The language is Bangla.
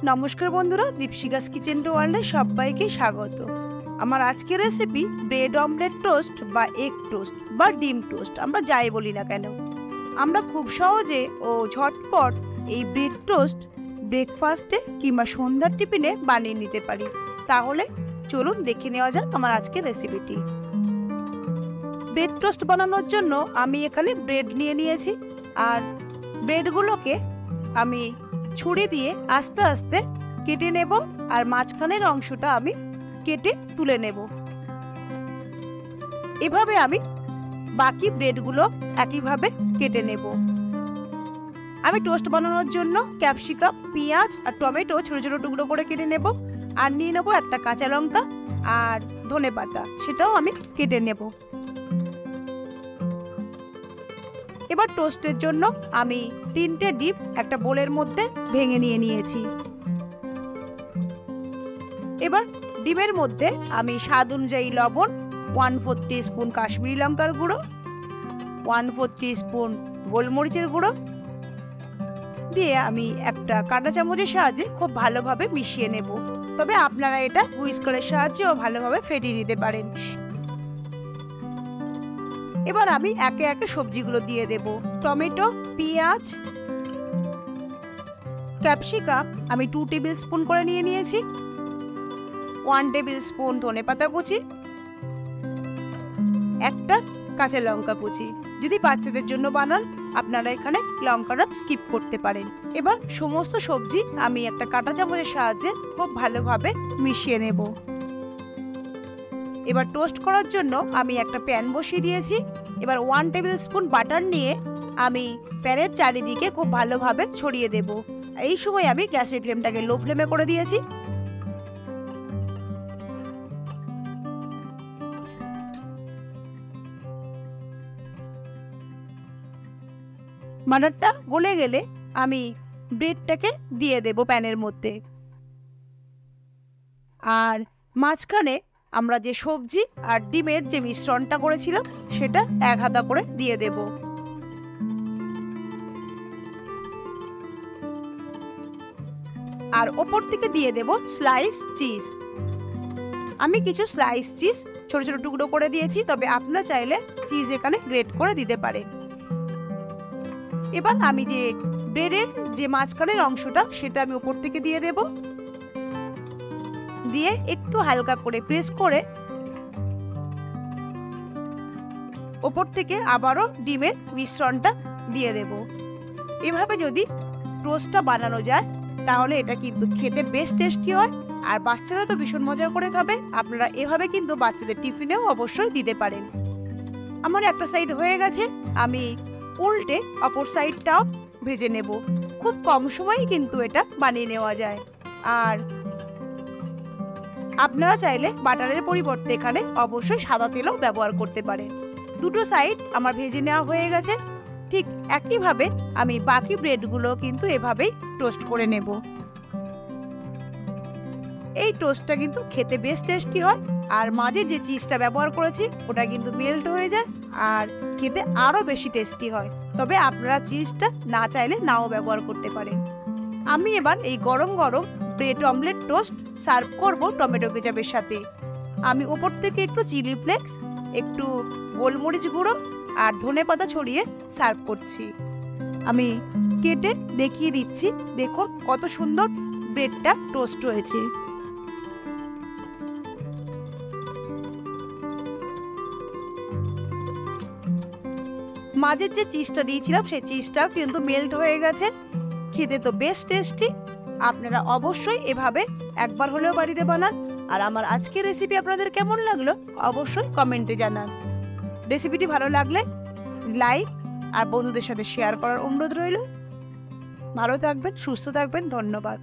নমস্কার বন্ধুরা, দীপশিকাস কিচেন টু ওয়ার্ল্ডে সবাইকে স্বাগত। আমার আজকের রেসিপি ব্রেড অমলেট টোস্ট বা এগ টোস্ট বা ডিম টোস্ট, আমরা যাই বলি না কেন। আমরা খুব সহজে ও ঝটপট এই ব্রেড টোস্ট ব্রেকফাস্টে কিংবা সন্ধ্যার টিফিনে বানিয়ে নিতে পারি। তাহলে চলুন দেখে নেওয়া যাক আমার আজকের রেসিপিটি। ব্রেড টোস্ট বানানোর জন্য আমি এখানে ব্রেড নিয়ে নিয়েছি, আর ব্রেডগুলোকে আমি ছুরি দিয়ে আস্তে আস্তে কেটে নেব, আর মাঝখানের অংশটা আমি কেটে তুলে নেব। এভাবে আমি বাকি ব্রেডগুলো একইভাবে কেটে নেব। আমি টোস্ট বানানোর জন্য ক্যাপসিকাম, পেঁয়াজ আর টমেটো ছোট ছোট টুকরো করে কেটে নেব, আর নিয়ে নেব একটা কাঁচা লঙ্কা আর ধনেপাতা, সেটাও আমি কেটে নেব। এবার টোস্টের জন্য আমি 3টে ডিম একটা বোলের মধ্যে ভেঙে নিয়েছি। এবার ডিমের মধ্যে আমি স্বাদ অনুযায়ী লবণ, 1/4 টিস্পুন কাশ্মীরি লঙ্কার গুঁড়ো, 1/4 টিস্পুন গোলমরিচের গুঁড়ো দিয়ে আমি একটা কাঁটা চামচের সাহায্যে খুব ভালোভাবে মিশিয়ে নেব। তবে আপনারা এটা হুইস্কারের সাহায্যেও ভালোভাবে ফেটিয়ে নিতে পারেন। এবার আমি একে একে সবজিগুলো দিয়ে দেব। টমেটো, পেঁয়াজ, ক্যাপসিকাম আমি 2 টেবিল স্পুন করে নিয়েছি, 1 টেবিল স্পুন ধনেপাতা কুচি, একটা কাঁচা লঙ্কা কুচি। যদি বাচ্চাদের জন্য বানান আপনারা এখানে লঙ্কাটা স্কিপ করতে পারেন। এবার সমস্ত সবজি আমি একটা কাঁটা চামচের সাহায্যে খুব ভালোভাবে মিশিয়ে নেব। এবার টোস্ট করার জন্য আমি একটা প্যান বসিয়ে দিয়েছি। এবার 1 টেবিল স্পুন বাটার নিয়ে আমি প্যানের চারিদিকে খুব ভালোভাবে ছড়িয়ে দেব। এই সময় আমি গ্যাসের ফ্লেমটাকে লো ফ্লেমে করে দিয়েছি। বাটারটা গলে গেলে আমি ব্রেডটাকে দিয়ে দেব প্যানের মধ্যে, আর মাঝখানে আমরা যে সবজি আর ডিমের যে মিশ্রণটা করেছিলাম সেটা 1 হাতা করে দিয়ে দেব। আর ওপর থেকে দিয়ে দেব স্লাইস চিজ। আমি কিছু স্লাইস চিজ ছোট ছোট টুকরো করে দিয়েছি, তবে আপনারা চাইলে চিজ এখানে গ্রেট করে দিতে পারেন। এবার আমি যে ব্রেডের যে মাঝখানের অংশটা সেটা আমি ওপর থেকে দিয়ে দেব, দিয়ে একটু হালকা করে প্রেস করে ওপর থেকে আবারও ডিমের মিশ্রণটা দিয়ে দেব। এভাবে যদি টোস্টটা বানানো যায় তাহলে এটা কিন্তু খেতে বেশ টেস্টি হয়, আর বাচ্চারা তো ভীষণ মজা করে খাবে। আপনারা এভাবে কিন্তু বাচ্চাদের টিফিনেও অবশ্যই দিতে পারেন। আমার একটা সাইড হয়ে গেছে, আমি উল্টে অপর সাইডটাও ভেজে নেব। খুব কম সময়ে কিন্তু এটা বানিয়ে নেওয়া যায়। আর আপনারা চাইলে বাটারের পরিবর্তে এখানে অবশ্যই সাদা তেলও ব্যবহার করতে পারেন। দুটো সাইড আমার ভেজে নেওয়া হয়ে গেছে। ঠিক একইভাবে আমি বাকি ব্রেডগুলো কিন্তু এভাবেই টোস্ট করে নেব। এই টোস্টটা কিন্তু খেতে বেশ টেস্টি হয়, আর মাঝে যে চিজটা ব্যবহার করেছি ওটা কিন্তু মেল্ট হয়ে যায় আর খেতে আরো বেশি টেস্টি হয়। তবে আপনারা চিজটা না চাইলে নাও ব্যবহার করতে পারেন। আমি এবার এই গরম গরম ব্রেড অমলেট টোস্ট সার্ভ করব টমেটো কেচাপের সাথে। আমি ওপর থেকে একটু চিলি ফ্লেক্স, একটু গোলমরিচ গুঁড়ো আর ধনেপাতা ছড়িয়ে সার্ভ করছি। আমি কেটে দেখিয়ে দিচ্ছি, দেখুন কত সুন্দর ব্রেডটা টোস্ট হয়েছে। মাঝের যে চিজটা দিয়েছিলাম সেই চিজটাও কিন্তু মেল্ট হয়ে গেছে। খেতে তো বেশ টেস্টি। আপনারা অবশ্যই এভাবে একবার হলেও বাড়িতে বানান। আর আমার আজকের রেসিপি আপনাদের কেমন লাগলো অবশ্যই কমেন্টে জানান। রেসিপিটি ভালো লাগলে লাইক আর বন্ধুদের সাথে শেয়ার করার অনুরোধ রইল। ভালো থাকবেন, সুস্থ থাকবেন, ধন্যবাদ।